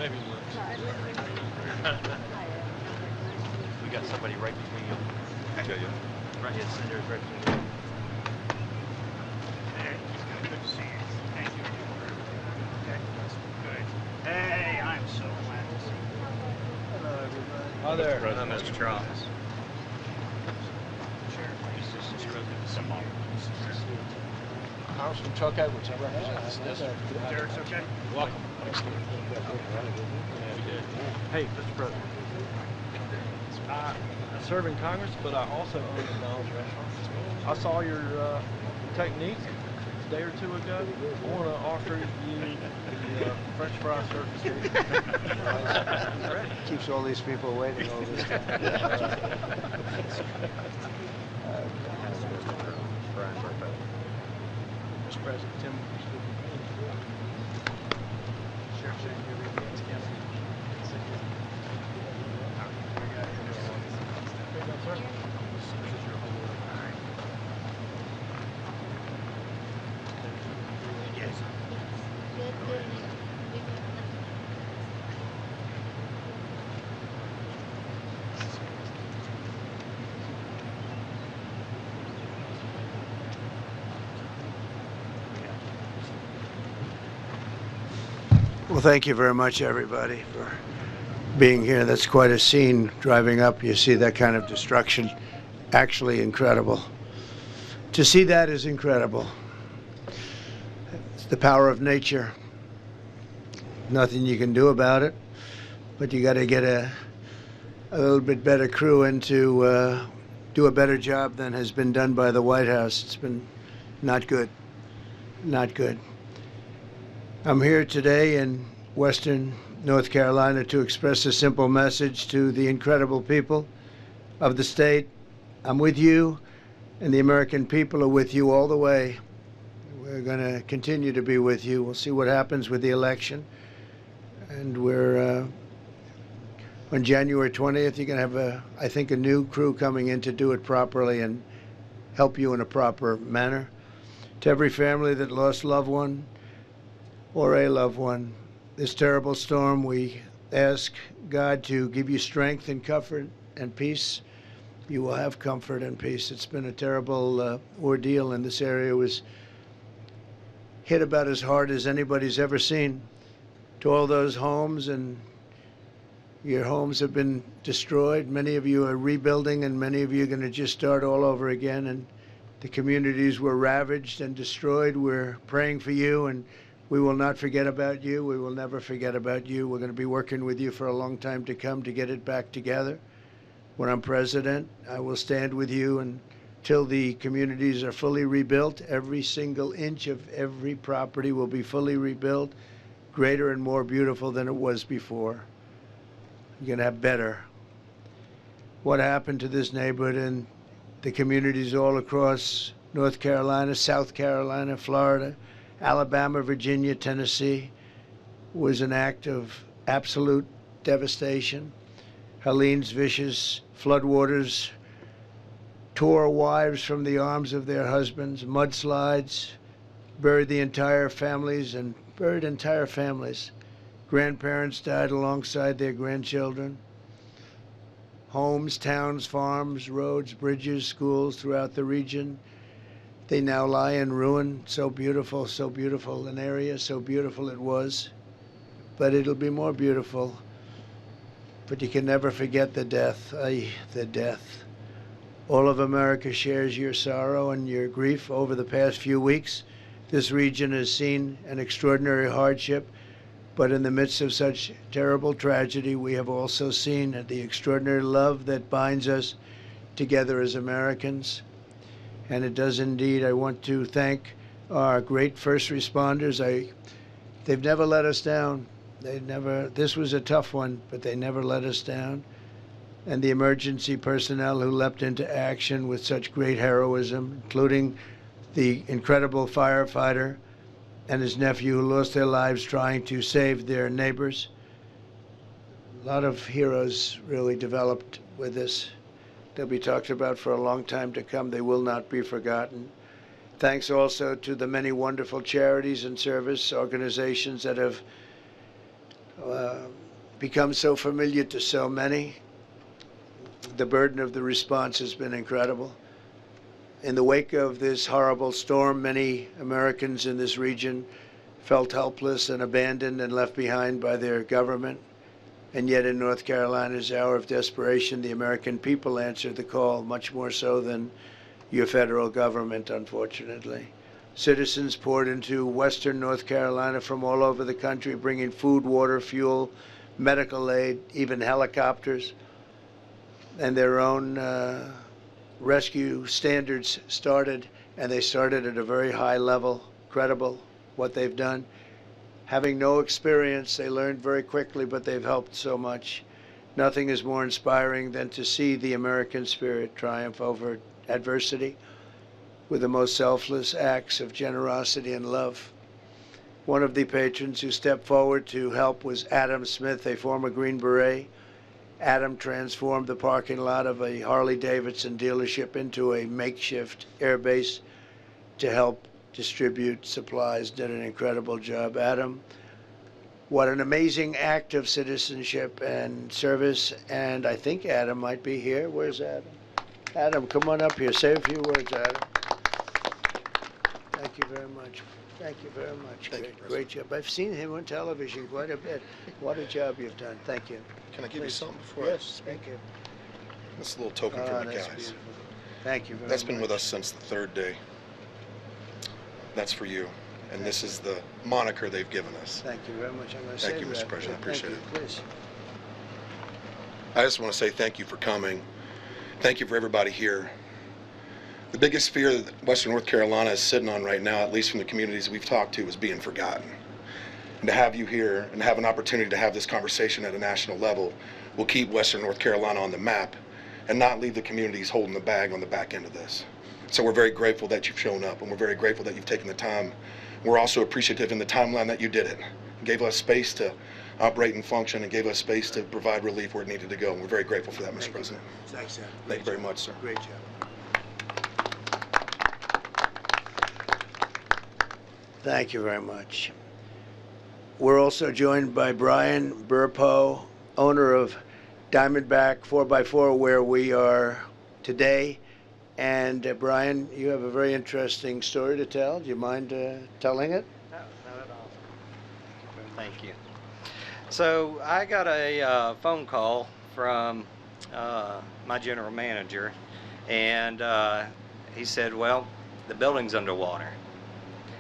maybe we'll. We got somebody right between you. Okay. Right, yes, Senator's right between you. Hey, good to see you. Thank you. Okay, good. Hey, I'm so glad to see you. Hello, everybody. Hi there. Hello, Mr. Trump. Chair, please. Mr. President, some more. Congressman Chuck Edwards, I represent this district. Derek's okay? Welcome. Hey, Mr. President. I serve in Congress, but I also own a McDonald's restaurant. I saw your technique a day or two ago. I want to offer you the French fry certification. Keeps all these people waiting all this time. Mr. President, Tim. Well, thank you very much, everybody, for being here. That's quite a scene. Driving up, you see that kind of destruction. Actually incredible. To see that is incredible. It's the power of nature. Nothing you can do about it, but you got to get a little bit better crew in to do a better job than has been done by the White House. It's been not good. Not good. I'm here today in Western North Carolina to express a simple message to the incredible people of the state. I'm with you, and the American people are with you all the way. We're going to continue to be with you. We'll see what happens with the election. And we're, on January 20th, you're going to have, I think, a new crew coming in to do it properly and help you in a proper manner. To every family that lost a loved one, or a loved one, this terrible storm, we ask God to give you strength and comfort and peace. You will have comfort and peace. It's been a terrible ordeal, and this area was hit about as hard as anybody's ever seen. To all those homes, and your homes have been destroyed. Many of you are rebuilding, and many of you are going to just start all over again. And the communities were ravaged and destroyed. We're praying for you, and we will not forget about you. We will never forget about you. We're going to be working with you for a long time to come to get it back together. When I'm president, I will stand with you until the communities are fully rebuilt. Every single inch of every property will be fully rebuilt, greater and more beautiful than it was before. You're going to have better. What happened to this neighborhood and the communities all across North Carolina, South Carolina, Florida, Alabama, Virginia, Tennessee, was an act of absolute devastation. Helene's vicious floodwaters tore wives from the arms of their husbands, mudslides, buried entire families. Grandparents died alongside their grandchildren. Homes, towns, farms, roads, bridges, schools throughout the region. They now lie in ruin. So beautiful an area, so beautiful it was. But it'll be more beautiful. But you can never forget the death, the death. All of America shares your sorrow and your grief over the past few weeks. This region has seen an extraordinary hardship, but in the midst of such terrible tragedy, we have also seen the extraordinary love that binds us together as Americans. And it does indeed. I want to thank our great first responders. They've never let us down. This was a tough one, but they never let us down. And the emergency personnel who leapt into action with such great heroism, including the incredible firefighter and his nephew who lost their lives trying to save their neighbors. A lot of heroes really developed with this. They'll be talked about for a long time to come. They will not be forgotten. Thanks also to the many wonderful charities and service organizations that have become so familiar to so many. The burden of the response has been incredible. In the wake of this horrible storm, many Americans in this region felt helpless and abandoned and left behind by their government. And yet in North Carolina's hour of desperation, the American people answered the call, much more so than your federal government, unfortunately. Citizens poured into western North Carolina from all over the country, bringing food, water, fuel, medical aid, even helicopters, and their own rescue standards started, and they started at a very high level, credible, what they've done. Having no experience, they learned very quickly, but they've helped so much. Nothing is more inspiring than to see the American spirit triumph over adversity with the most selfless acts of generosity and love. One of the patrons who stepped forward to help was Adam Smith, a former Green Beret. Adam transformed the parking lot of a Harley-Davidson dealership into a makeshift airbase to help distribute supplies. Did an incredible job. Adam, what an amazing act of citizenship and service. And I think Adam might be here. Where's Adam? Adam, come on up here. Say a few words, Adam. Thank you very much. Thank you very much. Great job. I've seen him on television quite a bit. What a job you've done. Thank you. Can I give you something before Yes, I speak? thank you. This is a little token from the That's guys. beautiful. Thank you very much. That's been with us since the third day. That's for you. And this is the moniker they've given us. Thank you very much. I'm going to Thank say you, Mr. that. President. I appreciate Thank you. Please. I just want to say thank you for coming. Thank you for everybody here. The biggest fear that Western North Carolina is sitting on right now, at least from the communities we've talked to, is being forgotten. And to have you here and have an opportunity to have this conversation at a national level will keep Western North Carolina on the map and not leave the communities holding the bag on the back end of this. So we're very grateful that you've shown up, and we're very grateful that you've taken the time. We're also appreciative in the timeline that you did it. You gave us space to operate and function and gave us space to provide relief where it needed to go. And we're very grateful for that, Mr. President. Thanks, Adam. Thank you very much, sir. Great job. Thank you very much. We're also joined by Brian Burpo, owner of Diamondback 4x4, where we are today. And Brian, you have a very interesting story to tell. Do you mind telling it? No, not at all. Thank you. So I got a phone call from my general manager, and he said, well, the building's underwater.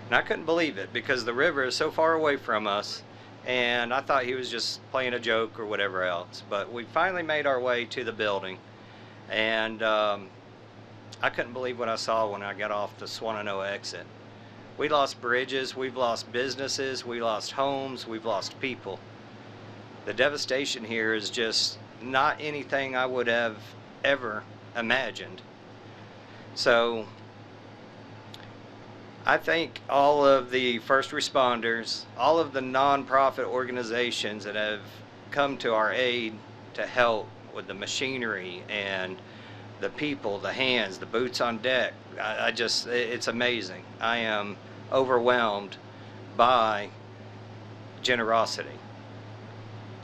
And I couldn't believe it because the river is so far away from us, and I thought he was just playing a joke or whatever else. But we finally made our way to the building, and I couldn't believe what I saw when I got off the Swannanoa exit. We lost bridges, we've lost businesses, we lost homes, we've lost people. The devastation here is just not anything I would have ever imagined. So I thank all of the first responders, all of the nonprofit organizations that have come to our aid to help with the machinery and the people, the hands, the boots on deck. I just, it's amazing. I am overwhelmed by generosity.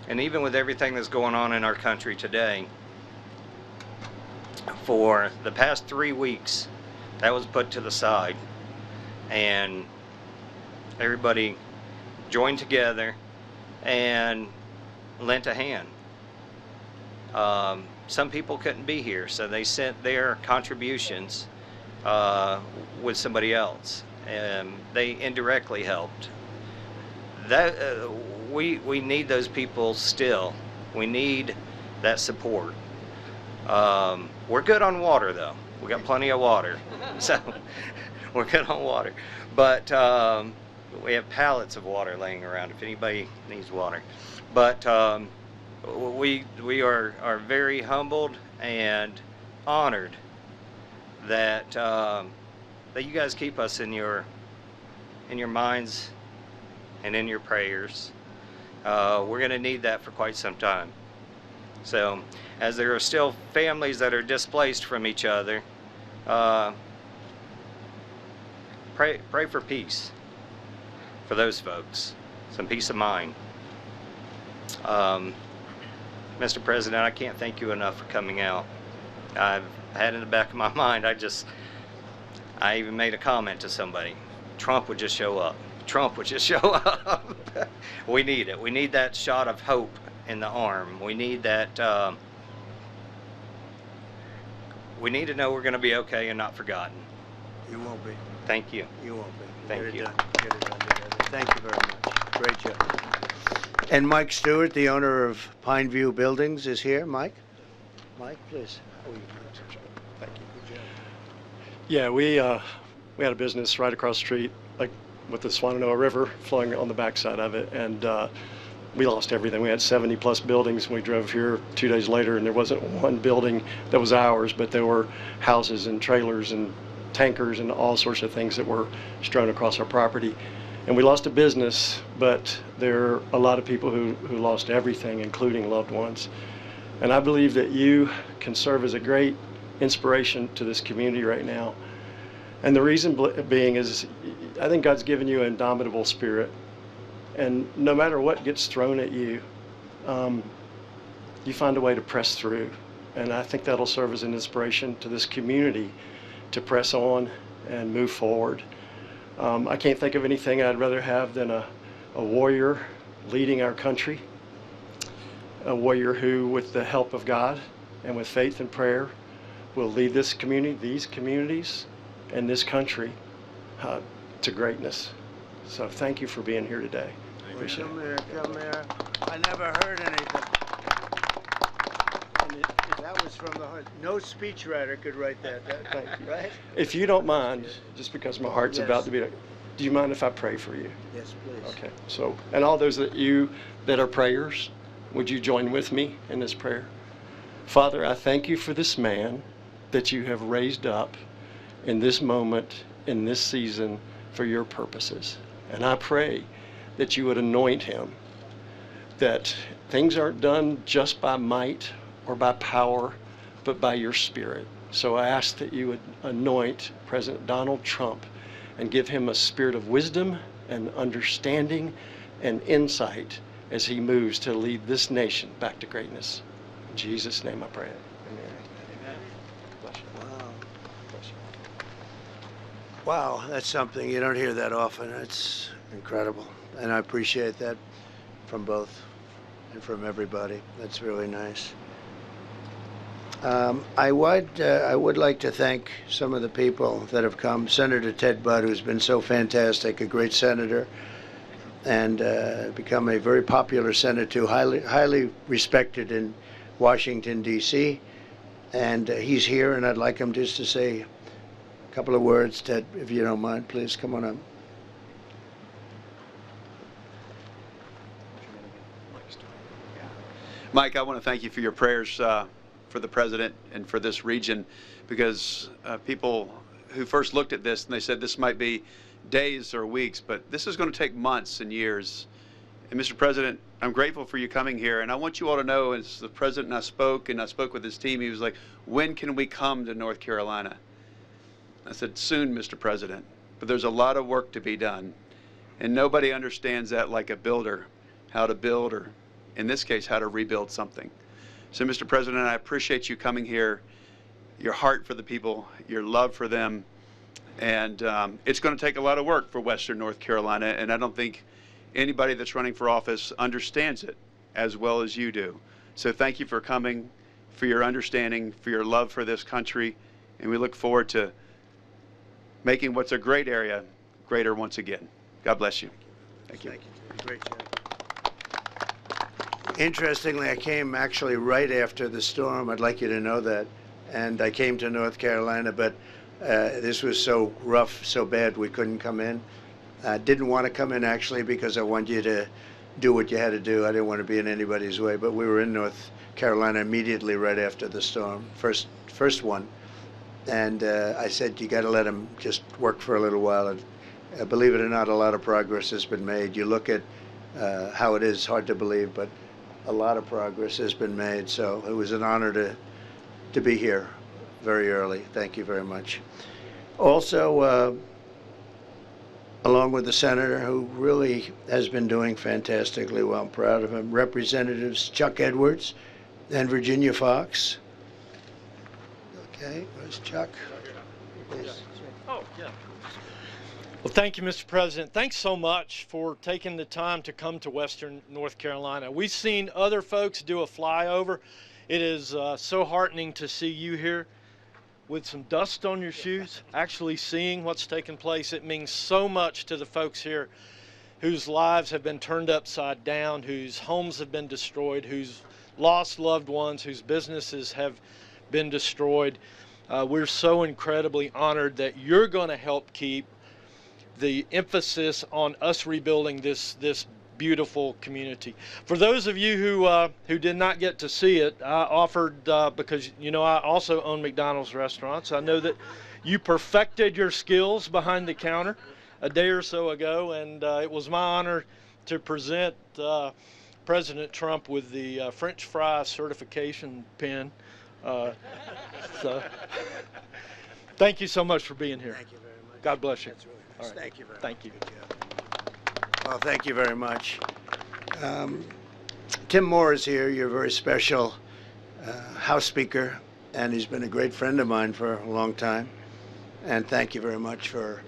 And even with everything that's going on in our country today, for the past 3 weeks, that was put to the side. And everybody joined together and lent a hand. Some people couldn't be here, so they sent their contributions with somebody else, and they indirectly helped. That we need those people still. We need that support. We're good on water, though. We got plenty of water, so we're good on water. But we have pallets of water laying around if anybody needs water. But we are very humbled and honored that that you guys keep us in your minds and in your prayers. We're going to need that for quite some time. So, as there are still families that are displaced from each other, pray for peace for those folks, some peace of mind. Mr. President, I can't thank you enough for coming out. I've had in the back of my mind, I even made a comment to somebody. Trump would just show up. Trump would just show up. We need it. We need that shot of hope in the arm. We need that, we need to know we're going to be okay and not forgotten. You won't be. Thank you. You won't be. Thank Get it you. done. Get it done together. Thank you very much. Great job. And Mike Stewart, the owner of Pineview Buildings, is here. Mike? Mike, please. Thank you. Good job. Yeah, we had a business right across the street, like with the Swannanoa River flowing on the backside of it, and we lost everything. We had 70 plus buildings. We drove here 2 days later, and there wasn't one building that was ours, but there were houses and trailers and tankers and all sorts of things that were strewn across our property. And we lost a business, but there are a lot of people who lost everything, including loved ones. And I believe that you can serve as a great inspiration to this community right now. And the reason being is, I think God's given you an indomitable spirit. And no matter what gets thrown at you, you find a way to press through. And I think that'll serve as an inspiration to this community to press on and move forward. I can't think of anything I'd rather have than a warrior leading our country, a warrior who, with the help of God and with faith and prayer, will lead this community, these communities, and this country to greatness. So thank you for being here today. Appreciate it. Come here. I never heard anything. And that was from the heart. No speechwriter could write that. Thank you. Right? If you don't mind, just because my heart's Yes. about to be, do you mind if I pray for you? Yes, please. Okay. So, and all those that are prayers, would you join with me in this prayer? Father, I thank you for this man that you have raised up in this moment, in this season, for your purposes. And I pray that you would anoint him, that things aren't done just by might or by power, but by your Spirit. So I ask that you would anoint President Donald Trump and give him a spirit of wisdom and understanding and insight as he moves to lead this nation back to greatness. In Jesus' name I pray. Amen. Bless you. Wow. Bless you. Wow, that's something you don't hear that often. It's incredible. And I appreciate that from both and from everybody. That's really nice. I would like to thank some of the people that have come. Senator Ted Budd, who's been so fantastic, a great senator, and become a very popular senator, highly respected in Washington, D.C. And he's here, and I'd like him just to say a couple of words. Ted, if you don't mind, please come on up. Mike, I want to thank you for your prayers for the president and for this region, because people who first looked at this and they said this might be days or weeks, but this is going to take months and years. And Mr. President, I'm grateful for you coming here, and I want you all to know, as the president and I spoke with his team, he was like, when can we come to North Carolina? I said, soon, Mr. President, but there's a lot of work to be done, and nobody understands that like a builder, how to build, or in this case, how to rebuild something. So, Mr. President, I appreciate you coming here, your heart for the people, your love for them, and it's going to take a lot of work for Western North Carolina, and I don't think anybody that's running for office understands it as well as you do. So thank you for coming, for your understanding, for your love for this country, and we look forward to making what's a great area greater once again. God bless you. Thank you. Thank you. Great job. Interestingly, I came actually right after the storm. I'd like you to know that. And I came to North Carolina, but this was so rough, so bad, we couldn't come in. I didn't want to come in, actually, because I wanted you to do what you had to do. I didn't want to be in anybody's way. But we were in North Carolina immediately right after the storm, first one. And I said, you got to let them just work for a little while. And believe it or not, a lot of progress has been made. You look at how it is, hard to believe, but a lot of progress has been made. So it was an honor to be here very early. Thank you very much. Also, along with the senator, who really has been doing fantastically well. I'm proud of him. Representatives Chuck Edwards and Virginia Fox. Okay, where's Chuck? Please. Oh, yeah. Well, thank you, Mr. President. Thanks so much for taking the time to come to Western North Carolina. We've seen other folks do a flyover. It is so heartening to see you here with some dust on your shoes, actually seeing what's taking place. It means so much to the folks here whose lives have been turned upside down, whose homes have been destroyed, whose lost loved ones, whose businesses have been destroyed. We're so incredibly honored that you're going to help keep the emphasis on us rebuilding this beautiful community. For those of you who did not get to see it, I offered, because I also own McDonald's restaurants. I know that you perfected your skills behind the counter a day or so ago, and it was my honor to present President Trump with the French fry certification pin. So thank you so much for being here. Thank you very much. God bless you. That's really nice. All right. Thank you very Thank much. you. Good job. Well, thank you very much. Tim Moore is here, your very special House Speaker, and he's been a great friend of mine for a long time. And thank you very much for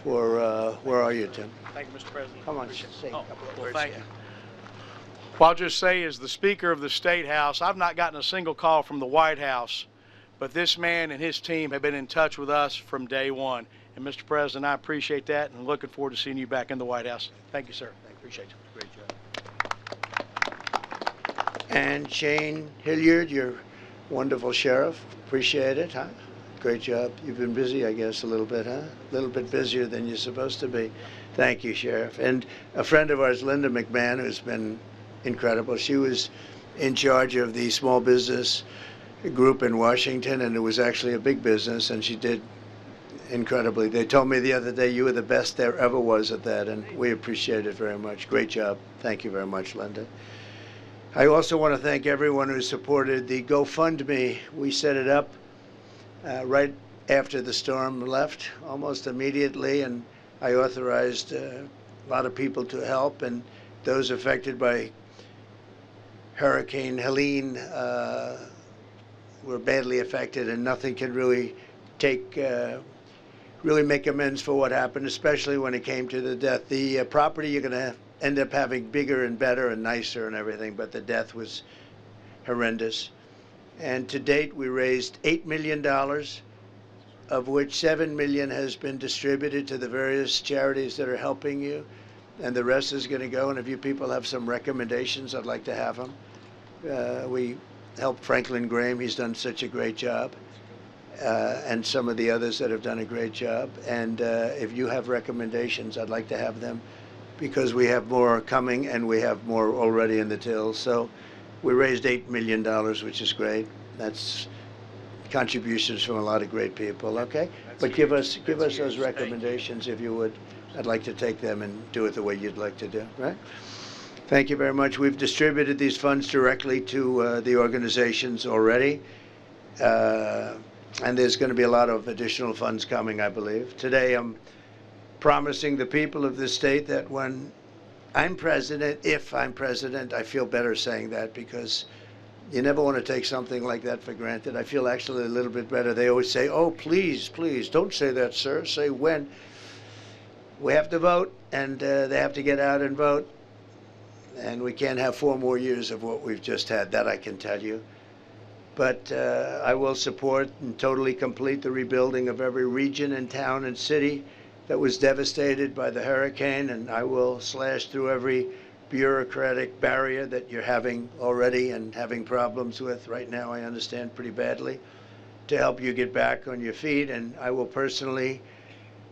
where are you, Tim? Thank you, Mr. President. Come on, say a couple of words. Thank here. you. Well, I'll just say, as the Speaker of the State House, I've not gotten a single call from the White House, but this man and his team have been in touch with us from day one. And Mr. President, I appreciate that, and looking forward to seeing you back in the White House. Thank you, sir. Appreciate you. Great job. And Shane Hilliard, your wonderful sheriff. Appreciate it, huh? Great job. You've been busy, I guess, a little bit, huh? A little bit busier than you're supposed to be. Thank you, Sheriff. And a friend of ours, Linda McMahon, who's been incredible. She was in charge of the small business group in Washington, and it was actually a big business, and she did incredibly. They told me the other day you were the best there ever was at that, and we appreciate it very much. Great job. Thank you very much, Linda. I also want to thank everyone who supported the GoFundMe. We set it up right after the storm left, almost immediately, and I authorized a lot of people to help, and those affected by Hurricane Helene were badly affected, and nothing can really really make amends for what happened, especially when it came to the death. The property you're going to end up having bigger and better and nicer and everything, but the death was horrendous. And to date, we raised $8 million, of which $7 million has been distributed to the various charities that are helping you, and the rest is going to go. And if you people have some recommendations, I'd like to have them. We helped Franklin Graham. He's done such a great job. And some of the others that have done a great job. And if you have recommendations, I'd like to have them, because we have more coming and we have more already in the till. So we raised $8 million, which is great. That's contributions from a lot of great people, okay? But give us those recommendations if you would. I'd like to take them and do it the way you'd like to do, right? Thank you very much. We've distributed these funds directly to the organizations already. And there's going to be a lot of additional funds coming, I believe. Today, I'm promising the people of this state that when I'm president, if I'm president, I feel better saying that, because you never want to take something like that for granted. I feel actually a little bit better. They always say, oh, please, please, don't say that, sir. Say when. We have to vote, and they have to get out and vote. And we can't have 4 more years of what we've just had. That I can tell you. But I will support and totally complete the rebuilding of every region and town and city that was devastated by the hurricane, and I will slash through every bureaucratic barrier that you're having already and having problems with right now, I understand pretty badly, to help you get back on your feet. And I will personally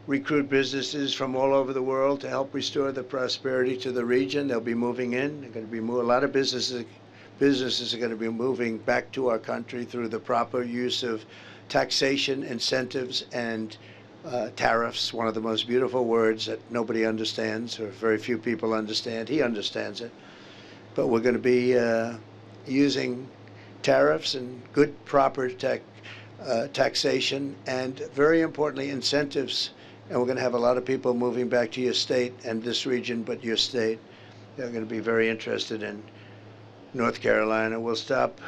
recruit businesses from all over the world to help restore the prosperity to the region. They'll be moving in. There are going to be a lot of businesses are going to be moving back to our country through the proper use of taxation, incentives, and tariffs, one of the most beautiful words that nobody understands, or very few people understand. He understands it. But we're going to be using tariffs and good, proper taxation, and very importantly, incentives and we're going to have a lot of people moving back to your state and this region, but your state. They're going to be very interested in North Carolina. We'll stop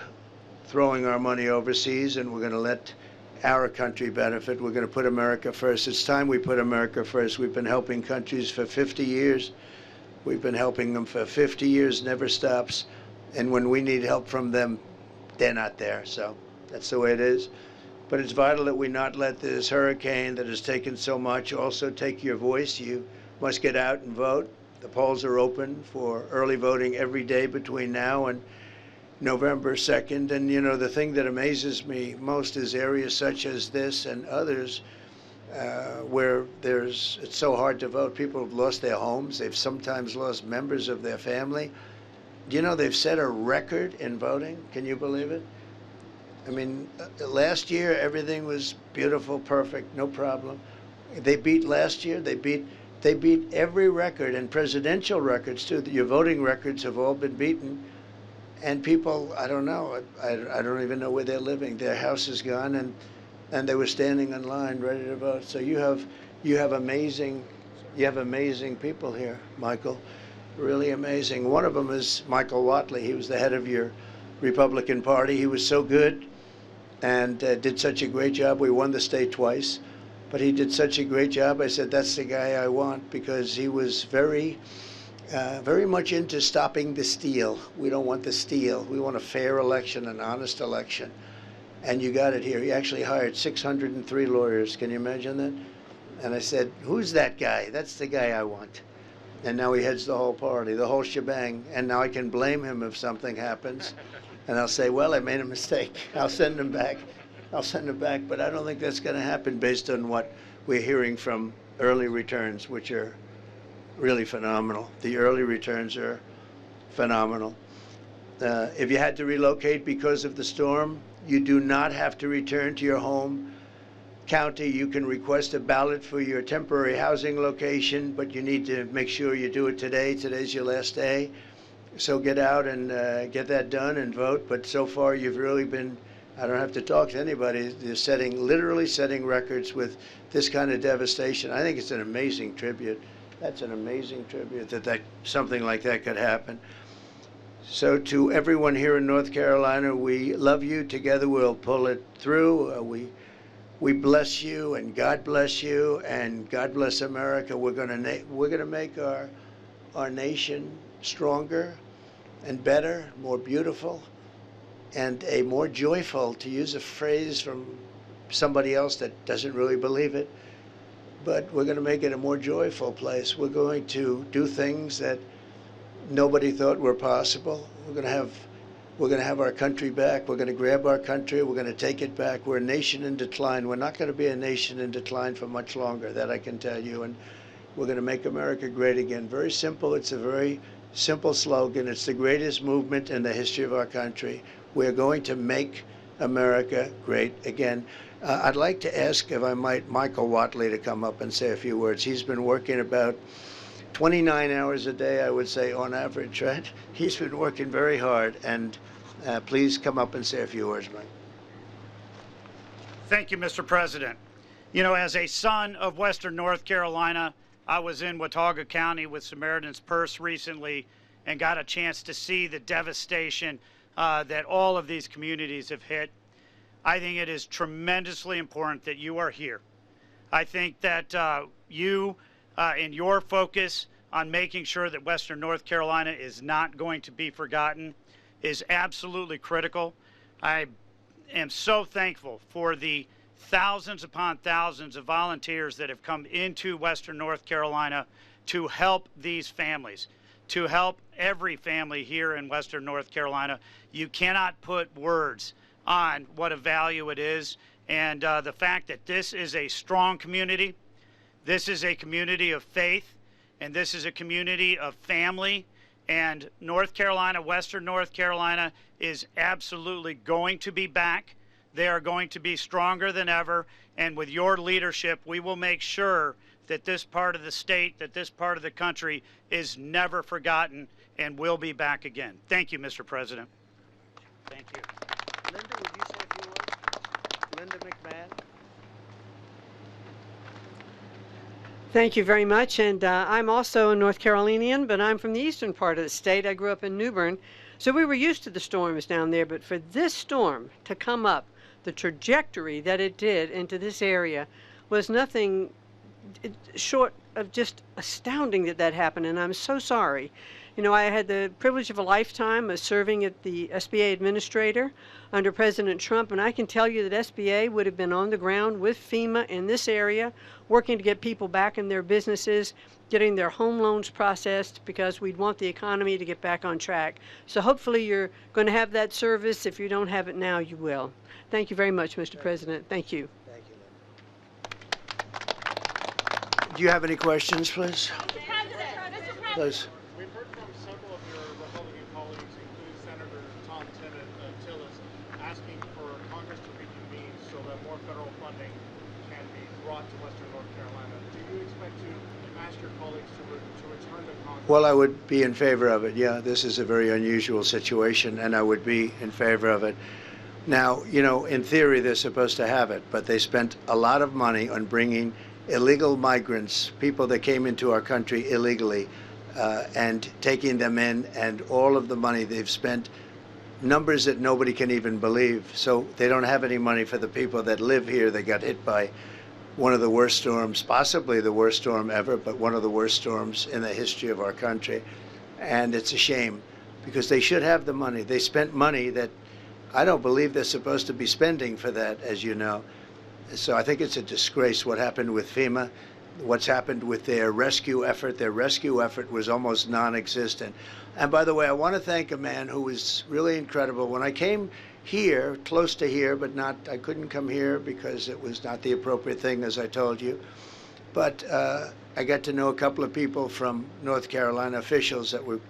throwing our money overseas, and we're going to let our country benefit. We're going to put America first. It's time we put America first. We've been helping countries for 50 years. We've been helping them for 50 years, never stops. And when we need help from them, they're not there. So that's the way it is. But it's vital that we not let this hurricane that has taken so much also take your voice. You must get out and vote. The polls are open for early voting every day between now and November 2nd. And, you know, the thing that amazes me most is areas such as this and others where it's so hard to vote. People have lost their homes. They've sometimes lost members of their family. Do you know they've set a record in voting? Can you believe it? I mean, last year everything was beautiful, perfect, no problem. They beat last year. They beat every record, and presidential records too. Your voting records have all been beaten. And people, I don't know, I don't even know where they're living. Their house is gone, and they were standing in line ready to vote. So you have amazing people here, Michael, really amazing. One of them is Michael Whatley. He was the head of your Republican Party. He was so good and did such a great job. We won the state twice, but he did such a great job. I said, that's the guy I want, because he was very much into stopping the steal. We don't want the steal. We want a fair election, an honest election. And you got it here. He actually hired 603 lawyers. Can you imagine that? And I said, who's that guy? That's the guy I want. And now he heads the whole party, the whole shebang. And now I can blame him if something happens. And I'll say, well, I made a mistake. I'll send him back. But I don't think that's going to happen based on what we're hearing from early returns, which are really phenomenal. The early returns are phenomenal. If you had to relocate because of the storm, you do not have to return to your home county. You can request a ballot for your temporary housing location, but you need to make sure you do it today. Today's your last day. So get out and get that done and vote. But so far you've really been, I don't have to talk to anybody, you're literally setting records with this kind of devastation. I think it's an amazing tribute. That's an amazing tribute that something like that could happen. So to everyone here in North Carolina, we love you. Together we'll pull it through. We bless you, and God bless you, and God bless America. We're gonna make our nation stronger and better, more beautiful, and a more joyful, to use a phrase from somebody else that doesn't really believe it. But we're going to make it a more joyful place. We're going to do things that nobody thought were possible. We're going to have our country back. We're going to grab our country. We're going to take it back. We're a nation in decline. We're not going to be a nation in decline for much longer, that I can tell you. And we're going to make America great again. Very simple. It's a very simple slogan. It's the greatest movement in the history of our country. We're going to make America great again. I'd like to ask, if I might, Michael Whatley to come up and say a few words. He's been working about 29 hours a day, I would say, on average, right? He's been working very hard. And please come up and say a few words, Mike. Thank you, Mr. President. You know, as a son of Western North Carolina, I was in Watauga County with Samaritan's Purse recently and got a chance to see the devastation that all of these communities have hit. I think it is tremendously important that you are here. I think that you and your focus on making sure that Western North Carolina is not going to be forgotten is absolutely critical. I am so thankful for the thousands upon thousands of volunteers that have come into Western North Carolina to help these families, to help every family here in Western North Carolina. You cannot put words on what a value it is, and the fact that this is a strong community, this is a community of faith, and this is a community of family, and North Carolina, Western North Carolina is absolutely going to be back. They are going to be stronger than ever, and with your leadership, we will make sure that this part of the state, that this part of the country is never forgotten and will be back again. Thank you, Mr. President. Thank you. Linda, would you say a few words? Linda McMahon. Thank you very much. And I'm also a North Carolinian, but I'm from the eastern part of the state. I grew up in New Bern, so we were used to the storms down there. But for this storm to come up, the trajectory that it did into this area was nothing short of just astounding that that happened. And I'm so sorry. You know, I had the privilege of a lifetime of serving at the SBA administrator under President Trump, and I can tell you that SBA would have been on the ground with FEMA in this area, working to get people back in their businesses, getting their home loans processed, because we'd want the economy to get back on track. So hopefully you're going to have that service. If you don't have it now, you will. Thank you very much, Mr. President. Thank you. Thank you. Do you have any questions, please? Please. We've heard from several of your Republican colleagues, including Senator Tom Tillis, asking for Congress to reconvene so that more federal funding can be brought to Western North Carolina. Do you expect to ask your colleagues to return to Congress? Well, I would be in favor of it. Yeah, this is a very unusual situation, and I would be in favor of it. Now, you know, in theory, they're supposed to have it, but they spent a lot of money on bringing illegal migrants, people that came into our country illegally, and taking them in, and all of the money they've spent, numbers that nobody can even believe. So they don't have any money for the people that live here. They got hit by one of the worst storms, possibly the worst storm ever, but one of the worst storms in the history of our country. And it's a shame, because they should have the money. They spent money that I don't believe they're supposed to be spending for that, as you know. So I think it's a disgrace what happened with FEMA, what's happened with their rescue effort. Their rescue effort was almost non-existent. And by the way, I want to thank a man who was really incredible. When I came here, close to here, but not, I couldn't come here because it was not the appropriate thing, as I told you. But I got to know a couple of people from North Carolina, officials that were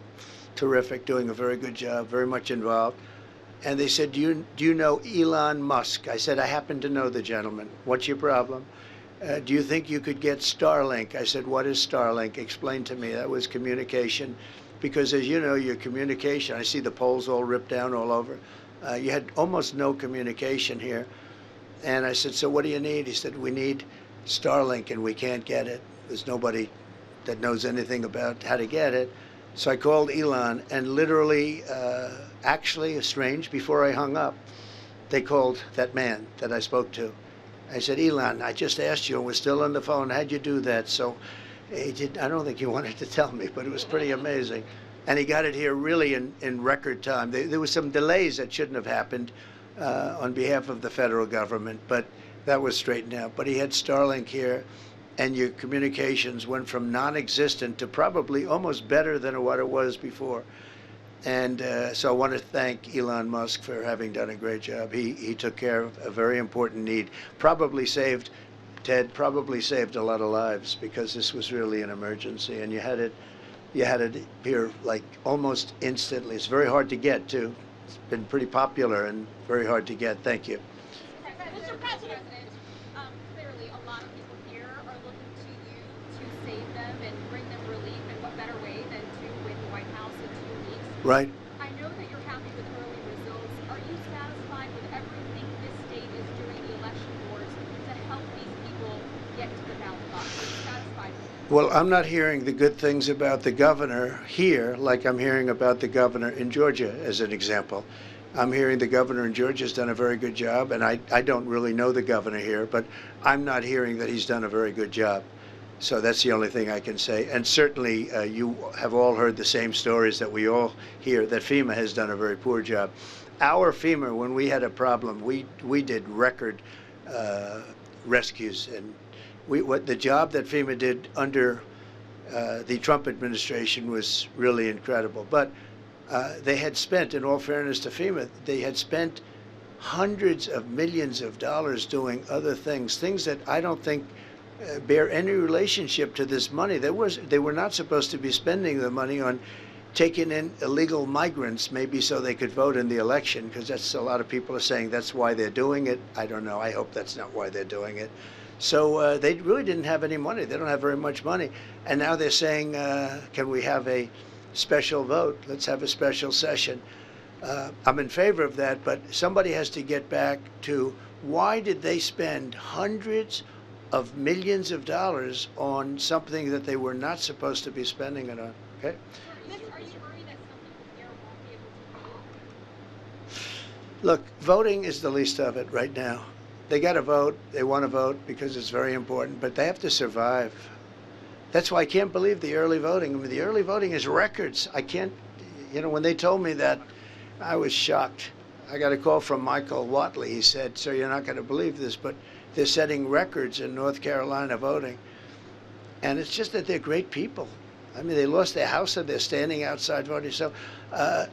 terrific, doing a very good job, very much involved. And they said, do you know Elon Musk? I said, I happen to know the gentleman. What's your problem? Do you think you could get Starlink? I said, what is Starlink? Explain to me. That was communication. Because as you know, your communication, I see the poles all ripped down all over. You had almost no communication here. And I said, so what do you need? He said, we need Starlink and we can't get it. There's nobody that knows anything about how to get it. So I called Elon, and literally, actually, strange, before I hung up, they called that man that I spoke to. I said, Elon, I just asked you, and we're still on the phone. How'd you do that? So he did. I don't think he wanted to tell me, but it was pretty amazing. And he got it here really in record time. There was some delays that shouldn't have happened on behalf of the federal government, but that was straightened out. But he had Starlink here, and your communications went from non-existent to probably almost better than what it was before. And so I want to thank Elon Musk for having done a great job. He took care of a very important need. Probably saved, Ted, probably saved a lot of lives, because this was really an emergency, and you had it here like almost instantly. It's very hard to get too. It's been pretty popular and very hard to get. Thank you. Mr. President, clearly a lot of people here are looking to you to save them and bring them relief, and what better way than to win the White House in 2 weeks? Right. I know that you're happy with early results. Are you satisfied with everything this state is doing, the election boards, to help these people get to the ballot box? Are you satisfied with it? Well, I'm not hearing the good things about the governor here like I'm hearing about the governor in Georgia, as an example. I'm hearing the governor in Georgia has done a very good job, and I don't really know the governor here, but I'm not hearing that he's done a very good job. So that's the only thing I can say. And certainly you have all heard the same stories that we all hear, that FEMA has done a very poor job. Our FEMA, when we had a problem, we did record rescues, and what the job that FEMA did under the Trump administration was really incredible. But they had spent, in all fairness to FEMA, they had spent hundreds of millions of dollars doing other things that I don't think bear any relationship to this money. They were not supposed to be spending the money on taking in illegal migrants, maybe so they could vote in the election, because that's a lot of people are saying that's why they're doing it. I don't know. I hope that's not why they're doing it. So they really didn't have any money. They don't have very much money. And now they're saying, can we have a special vote? Let's have a special session. I'm in favor of that, but somebody has to get back to why did they spend hundreds of millions of dollars on something that they were not supposed to be spending it on. Okay? Are you worried that some people here won't be able to vote? Look, voting is the least of it right now. They got to vote. They want to vote because it's very important, but they have to survive. That's why I can't believe the early voting. I mean, the early voting is records. I can't, you know, when they told me that, I was shocked. I got a call from Michael Watley. He said, "Sir, you're not going to believe this, but they're setting records in North Carolina voting." And it's just that they're great people. I mean, they lost their house and they're standing outside voting. So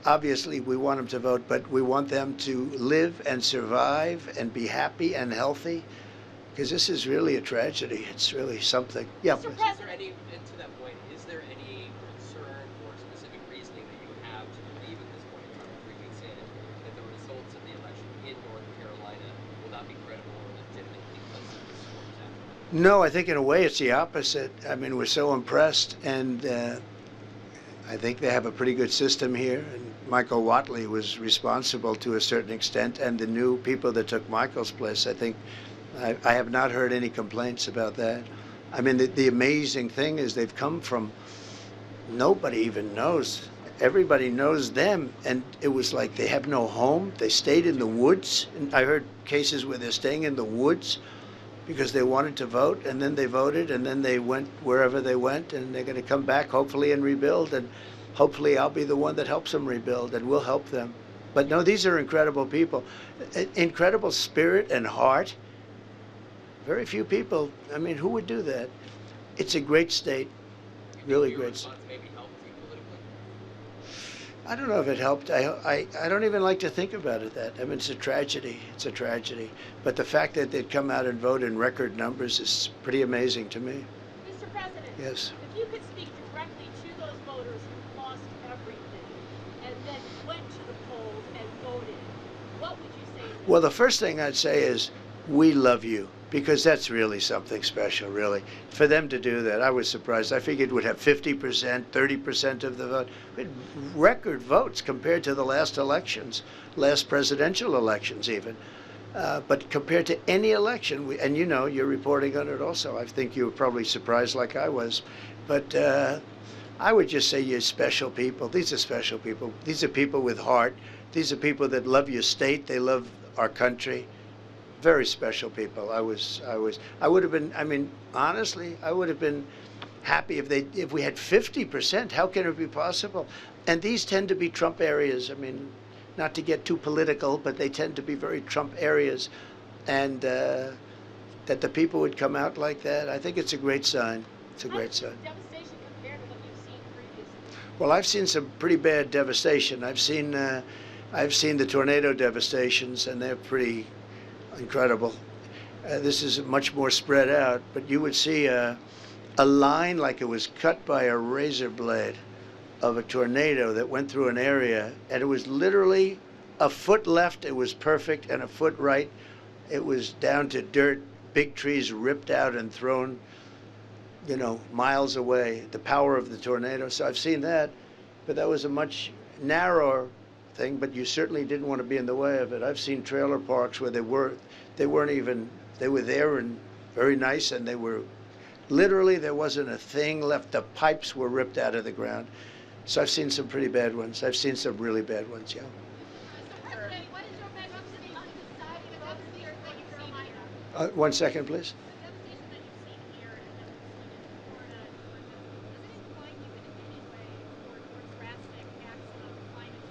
obviously we want them to vote, but we want them to live and survive and be happy and healthy, because this is really a tragedy. It's really something. Yeah. Is there any, and to that point, is there any concern or specific reasoning that you have to believe at this point in time, 3 weeks in, that the results of the election in North Carolina will not be credible or legitimate because of the storms after? No, I think in a way it's the opposite. I mean, we're so impressed, and I think they have a pretty good system here. And Michael Watley was responsible to a certain extent, and the new people that took Michael's place, I think, I have not heard any complaints about that. I mean, the amazing thing is they've come from, nobody even knows. Everybody knows them, and it was like they have no home. They stayed in the woods. And I heard cases where they're staying in the woods because they wanted to vote, and then they voted, and then they went wherever they went, and they're going to come back hopefully and rebuild, and hopefully I'll be the one that helps them rebuild, and we'll help them. But no, these are incredible people. Incredible spirit and heart. Very few people, I mean, who would do that? It's a great state, really great state. I don't know if it helped. I don't even like to think about it that. I mean, it's a tragedy. It's a tragedy. But the fact that they'd come out and vote in record numbers is pretty amazing to me. Mr. President. Yes. If you could speak directly to those voters who lost everything and then went to the polls and voted, what would you say to them? Well, the first thing I'd say is, we love you, because that's really something special, really. For them to do that, I was surprised. I figured we'd have 50%, 30% of the vote. We had record votes compared to the last elections, last presidential elections even. But compared to any election, and you know, you're reporting on it also. I think you were probably surprised like I was. But I would just say you're special people. These are special people. These are people with heart. These are people that love your state. They love our country. Very special people. I would have been, I mean, honestly, I would have been happy if we had 50%. How can it be possible? And these tend to be Trump areas. I mean, not to get too political, but they tend to be very Trump areas. And that the people would come out like that, I think it's a great sign. It's a great sign. Devastation compared to what you've seen previously? Well, I've seen some pretty bad devastation. I've seen the tornado devastations, and they're pretty incredible. This is much more spread out, but you would see a line like it was cut by a razor blade of a tornado that went through an area, and it was literally a foot left, it was perfect, and a foot right, it was down to dirt, big trees ripped out and thrown, you know, miles away, the power of the tornado. So I've seen that, but that was a much narrower thing, but you certainly didn't want to be in the way of it. I've seen trailer parks where they were there and very nice, and they were literally, there wasn't a thing left. The pipes were ripped out of the ground. So I've seen some pretty bad ones. I've seen some really bad ones, yeah. Mr. President, what is your message on deciding about the devastation that you've seen here? 1 second, please. The devastation that you've seen here and that we've seen in Florida, does it incline you in any way towards drastic acts of climate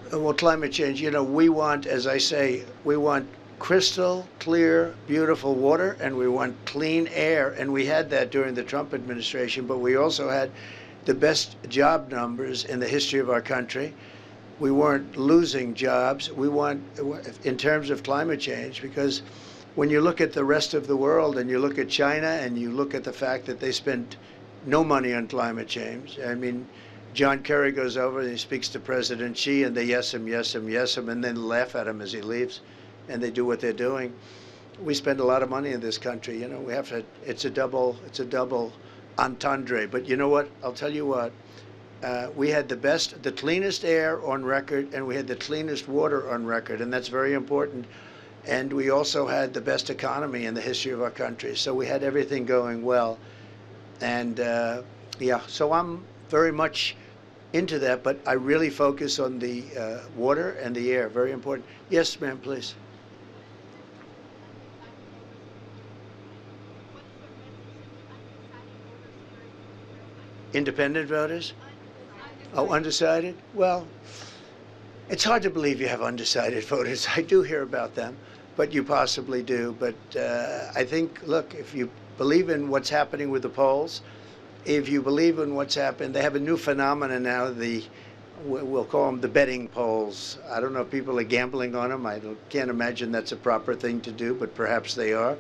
change? Well, climate change, you know, we want, as I say, we want crystal clear, beautiful water, and we want clean air. And we had that during the Trump administration, but we also had the best job numbers in the history of our country. We weren't losing jobs. We want, in terms of climate change, because when you look at the rest of the world and you look at China and you look at the fact that they spent no money on climate change, I mean, John Kerry goes over and he speaks to President Xi, and they yes him, and then laugh at him as he leaves, and they do what they're doing. We spend a lot of money in this country. You know, we have to. It's a double entendre. But you know what? I'll tell you what. We had the cleanest air on record, and we had the cleanest water on record, and that's very important. And we also had the best economy in the history of our country. So we had everything going well. And yeah, so I'm very much into that, but I really focus on the water and the air. Very important. Yes, ma'am, please. Independent voters? Oh, undecided? Well, it's hard to believe you have undecided voters. I do hear about them, but you possibly do. But I think, look, if you believe in what's happening with the polls, if you believe in what's happened, they have a new phenomenon now, we'll call them the betting polls. I don't know if people are gambling on them. I can't imagine that's a proper thing to do, but perhaps they are.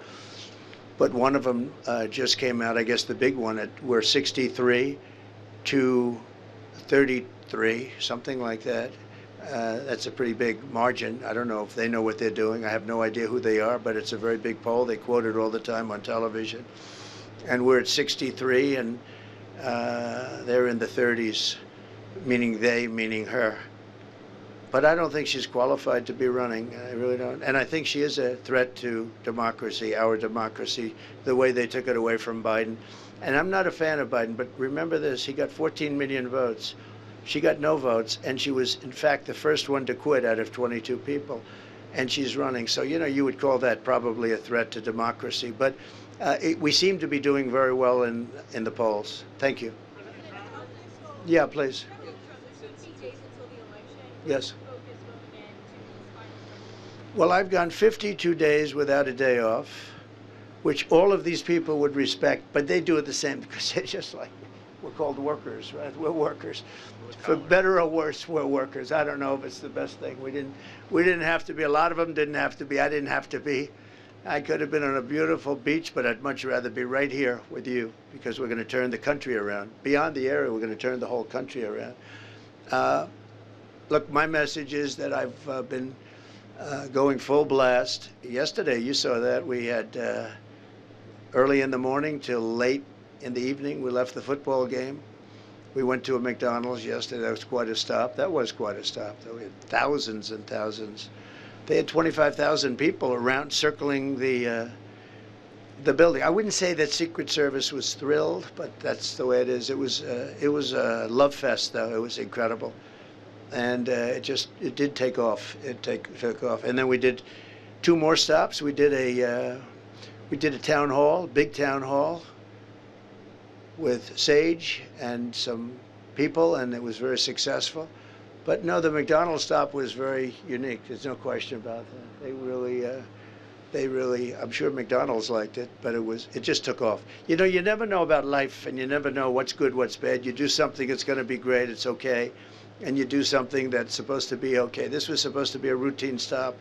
But one of them just came out, I guess the big one, we're 63 to 33, something like that. That's a pretty big margin. I don't know if they know what they're doing. I have no idea who they are, but it's a very big poll. They quote it all the time on television. And we're at 63, and they're in the 30s, meaning they, meaning her. But I don't think she's qualified to be running. I really don't. And I think she is a threat to democracy, our democracy, the way they took it away from Biden. And I'm not a fan of Biden, but remember this, he got 14 million votes. She got no votes, and she was, in fact, the first one to quit out of 22 people. And she's running. So, you know, you would call that probably a threat to democracy. But we seem to be doing very well in the polls. Thank you. Yeah, please. Yes. Well, I've gone 52 days without a day off, which all of these people would respect, but they do it the same because they're just like, we're called workers, right? We're workers. For better or worse, we're workers. I don't know if it's the best thing. We didn't have to be. A lot of them didn't have to be. I didn't have to be. I could have been on a beautiful beach, but I'd much rather be right here with you because we're going to turn the country around. Beyond the area, we're going to turn the whole country around. Look, my message is that I've been going full blast. Yesterday, you saw that. We had early in the morning till late in the evening, we left the football game. We went to a McDonald's yesterday. That was quite a stop. That was quite a stop, though. We had thousands and thousands. They had 25,000 people around circling the building. I wouldn't say that Secret Service was thrilled, but that's the way it is. It was a love fest, though. It was incredible. And it did take off. It took off. And then we did 2 more stops. We did a town hall, big town hall, with Sage and some people, and it was very successful. But no, the McDonald's stop was very unique. There's no question about that. They really, I'm sure McDonald's liked it, but it just took off. You know, you never know about life, and you never know what's good, what's bad. You do something that's going to be great, it's okay, and you do something that's supposed to be okay. This was supposed to be a routine stop,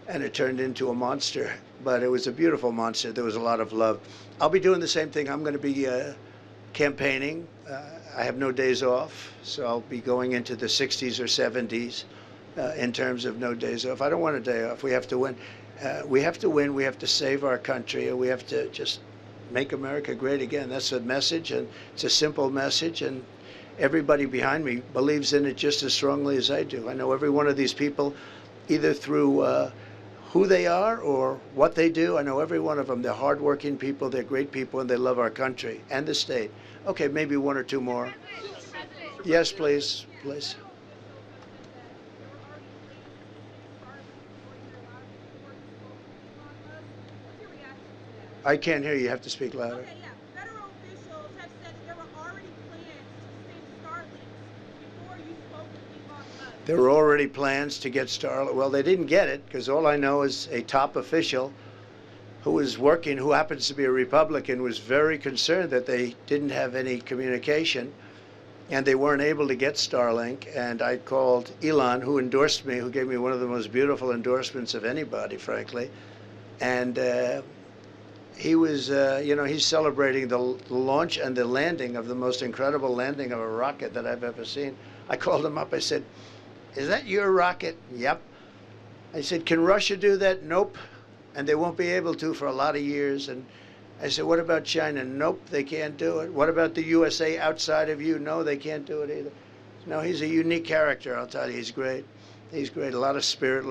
and it turned into a monster, but it was a beautiful monster. There was a lot of love. I'll be doing the same thing. I'm going to be campaigning. I have no days off, so I'll be going into the 60s or 70s in terms of no days off. I don't want a day off. We have to win. We have to win. We have to save our country, and we have to just make America great again. That's the message, and it's a simple message, and everybody behind me believes in it just as strongly as I do. I know every one of these people, either through who they are or what they do. I know every one of them. They're hardworking people, they're great people, and they love our country and the state. Okay, maybe 1 or 2 more. Yes, please, please. I can't hear you. You have to speak louder. Okay, yeah. Federal officials have said that there were already plans to send Starlink before you spoke with Elon Musk. There were already plans to get Starlink. Well, they didn't get it because all I know is a top official who was working, who happens to be a Republican, was very concerned that they didn't have any communication and they weren't able to get Starlink. And I called Elon, who endorsed me, who gave me one of the most beautiful endorsements of anybody, frankly. And he was, you know, he's celebrating the launch and the landing of the most incredible landing of a rocket that I've ever seen. I called him up. I said, "Is that your rocket?" "Yep." I said, "Can Russia do that?" "Nope. And they won't be able to for a lot of years." And I said, "What about China?" "Nope, they can't do it." "What about the USA outside of you?" "No, they can't do it either." No, he's a unique character, I'll tell you. He's great. He's great, a lot of spirit,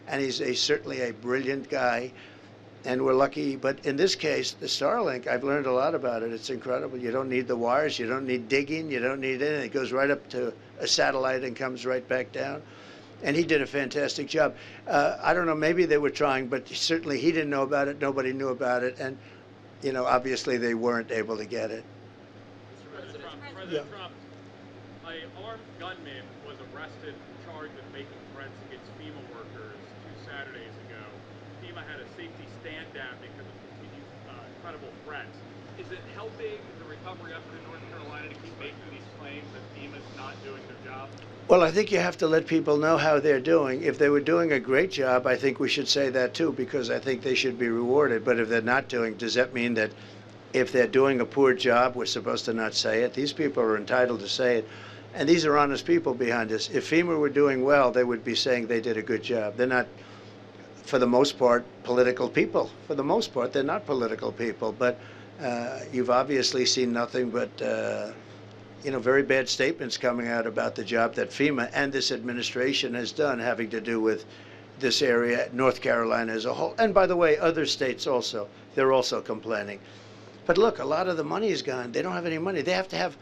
and he's certainly a brilliant guy. And we're lucky, but in this case, the Starlink, I've learned a lot about it. It's incredible. You don't need the wires, you don't need digging, you don't need anything. It goes right up to a satellite and comes right back down. And he did a fantastic job. I don't know, maybe they were trying, but certainly he didn't know about it, nobody knew about it, and obviously they weren't able to get it. President Trump, an armed gunman was arrested and charged with making threats against FEMA workers 2 Saturdays ago. FEMA had a safety stand down because of continued credible threats. Is it helping the recovery effort in North Carolina to keep making these claims that FEMA's not doing their job? Well, I think you have to let people know how they're doing. If they were doing a great job, I think we should say that too, because I think they should be rewarded. But if they're not doing, does that mean that if they're doing a poor job, we're supposed to not say it? These people are entitled to say it. And these are honest people behind us. If FEMA were doing well, they would be saying they did a good job. They're not, for the most part, political people. For the most part, they're not political people. But you've obviously seen nothing but very bad statements coming out about the job that FEMA and this administration has done, having to do with this area, North Carolina as a whole. And by the way, other states also, they're also complaining. But look, a lot of the money is gone. They don't have any money. They have to have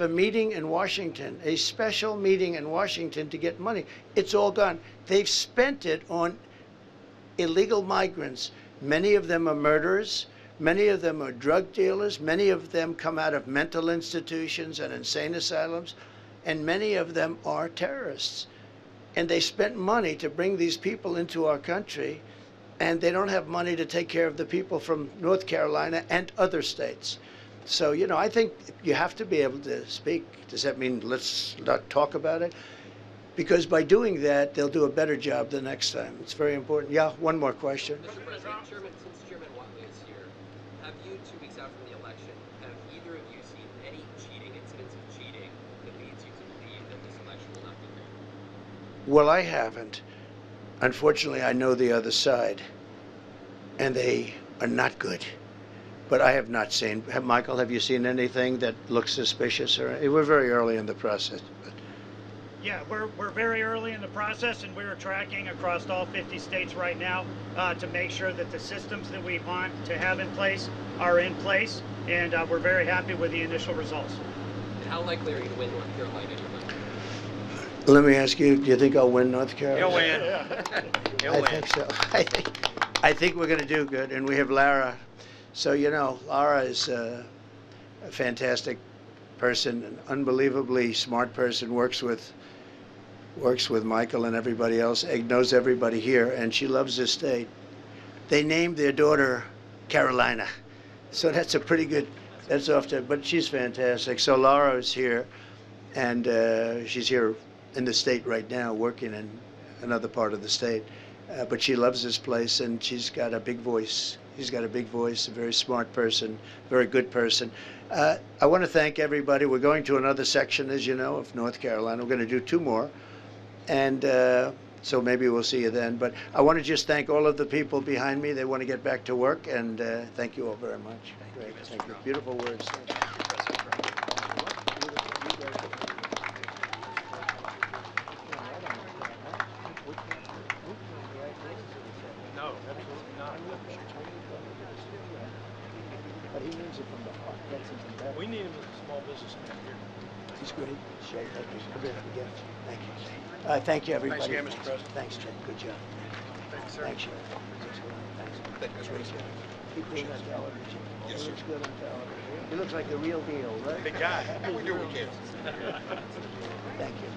a meeting in Washington, a special meeting in Washington to get money. It's all gone. They've spent it on illegal migrants. Many of them are murderers. Many of them are drug dealers. Many of them come out of mental institutions and insane asylums. And many of them are terrorists. And they spent money to bring these people into our country, and they don't have money to take care of the people from North Carolina and other states. So, I think you have to be able to speak. Does that mean let's not talk about it? Because by doing that, they'll do a better job the next time. It's very important. Yeah, one more question. Mr. President, since Chairman Watley is here, have you, 2 weeks out from the election, have either of you seen any incidents of cheating that leads you to believe that this election will not be rigged? Well, I haven't. Unfortunately, I know the other side, and they are not good. But I have not seen. Michael, have you seen anything that looks suspicious? We're very early in the process. Yeah, we're very early in the process, and we're tracking across all 50 states right now to make sure that the systems that we want to have in place are in place, and we're very happy with the initial results. How likely are you to win North Carolina? Let me ask you, do you think I'll win North Carolina? You'll win. You'll win. I think so. I think we're going to do good, and we have Lara. So, Lara is a fantastic person, an unbelievably smart person, works with Michael and everybody else, knows everybody here, and she loves this state. They named their daughter Carolina. So that's a pretty good, that's off to, but she's fantastic. So Laura is here, and she's here in the state right now, working in another part of the state. But she loves this place, and she's got a big voice. She's got a big voice, a very smart person, very good person. I want to thank everybody. We're going to another section, as you know, of North Carolina. We're going to do 2 more. And so maybe we'll see you then. But I want to just thank all of the people behind me. They want to get back to work. And thank you all very much. Great. Thank you. Beautiful words. Thank you. No, absolutely not. But he means it from the heart. That's even better. We need him as a small businessman here. He's great. Thank you. Come here again. Thank you. Thank you, everybody. Thanks again, Mr. President. Thanks, Jim. Good job. Thanks, sir. Thanks, you. Thanks. Keep doing that television. Yes, He looks good on television. He looks like the real deal, right? Big guy. We do what we can. Thank you.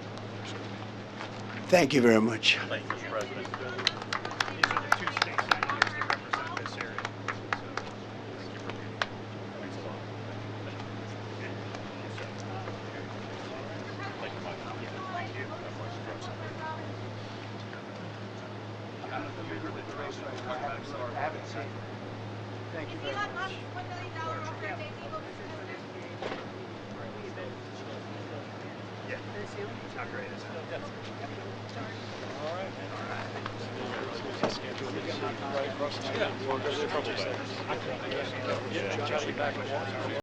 Thank you very much. Thank you, Mr. President. These are the 2 state senators that represent this area. So, thank you for being here. Thanks a lot. Thank you, Michael. Thank you. I haven't seen it. Thank you very much. Yeah. How great is it? All right. Right across the street. Yeah.